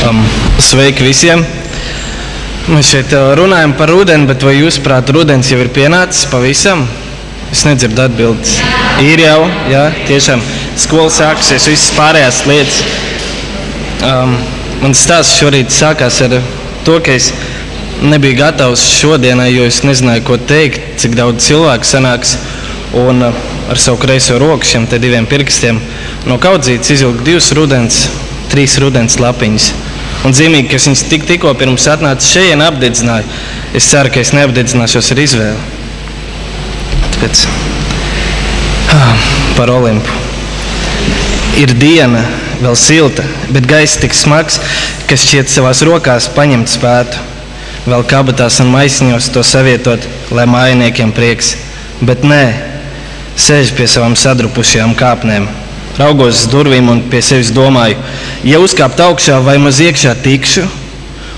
Sveiki visiem! Mēs šeit runājam par rudeni, bet vai jūsuprāt, rudens jau ir pienācis pavisam? Es nedzirdu atbildes. Ir jau, jā, tiešām skola sākusies, visas pārējās lietas. Mans stāsts šorīt sākās ar to, ka es nebiju gatavs šodienai, jo es nezināju, ko teikt, cik daudz cilvēku sanāks. Un ar savu kreiso roku šiem te diviem pirkstiem no kaudzītes izvilku 3 rudens lapiņas. Un zīmīgi, ka es viņas tikko pirms atnāca šeit apdedzināju. Es ceru, ka es neapdedzināšos ar izvēli. Tāpēc par Olimpu. Ir diena, vēl silta, bet gaiss tik smags, ka šķiet savās rokās paņemt spētu. Vēl kabatās un maisiņos to savietot, lai mājiniekiem prieks. Bet nē, sēž pie savām sadrupušajām kāpnēm. Raugos uz durvīm un pie sevis domāju, ja uzkāpt augšā vai maz iekšā tikšu,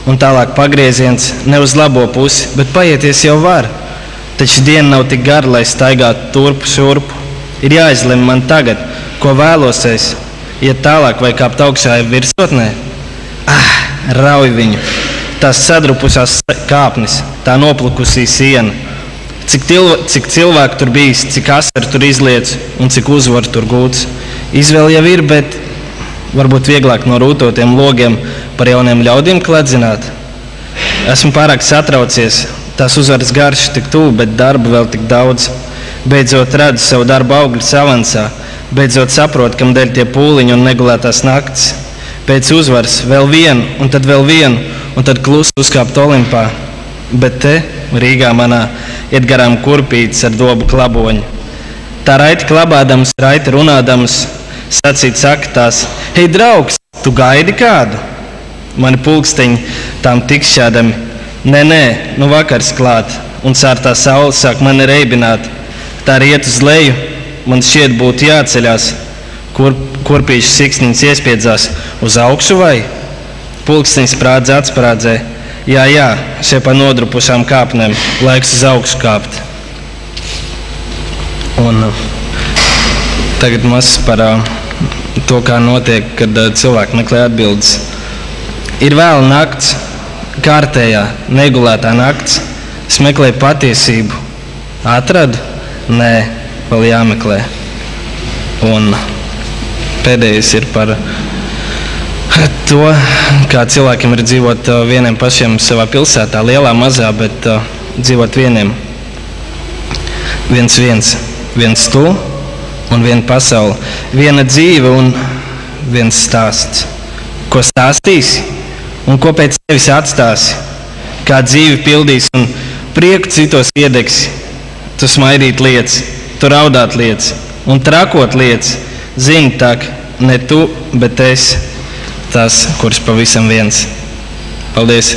un tālāk pagrieziens ne uz labo pusi, bet paieties jau var. Taču diena nav tik gara, lai staigātu turpu šurpu. Ir jāizlem man tagad, ko vēlos es, iet tālāk vai kāpt augšā virsotnē. Rauj viņu, tās sadrupušās kāpnes, tā noplukusī siena. Cik cilvēku tur bijis, cik asaru tur izliec un cik uzvaru tur gūts. Izvēle jau ir, bet varbūt vieglāk no rūtotiem logiem par jauniem ļaudīm kladzināt. Esmu pārāk satraucies, tās uzvaras garš tik tuvu, bet darba vēl tik daudz. Beidzot redzu savu darbu augļus avansā, beidzot saprotu, kam dēļ tie pūliņi un negulētās naktis. Pēc uzvaras vēl vienu, un tad klusi uzkāpt Olimpā. Bet te, Rīgā manā, iet garām kurpītes ar dobu klaboņu. Tā raiti klabādams, raiti runādams, sacīt saka tās, hei, draugs, tu gaidi kādu? Mani pulksteņi tām tikšķādami, nē, nu vakars klāt, un sārtā saule sāk mani reibināt. Tā riet uz leju, man šķiet būtu jāceļās, kurpīšu siksniņas iespiedzās uz augšu vai? Pulksteņs sprādze atsprādzē, jā, šeit pa nodrupušām kāpnēm, laiks uz augšu kāpt. Un tagad maz par to, kā notiek, kad cilvēki meklē atbildes. Ir vēla nakts, kārtējā, negulētā nakts. Es meklēju patiesību. Atradu? Nē, vēl jāmeklē. Un pēdējais ir par to, kā cilvēkiem ir dzīvot vieniem pašiem savā pilsētā, lielā, mazā, bet dzīvot vieniem. Viens tu un viena pasaule. Viena dzīve un viens stāsts. Ko stāstīsi un ko pēc sevis atstāsi? Kā dzīvi pildīs un prieku citos iedegsi. Tu smaidīt lietas, tu raudāt lietas un trakot lietas. Zini tak, ne tu, bet es. Tas, kurš pavisam viens. Paldies!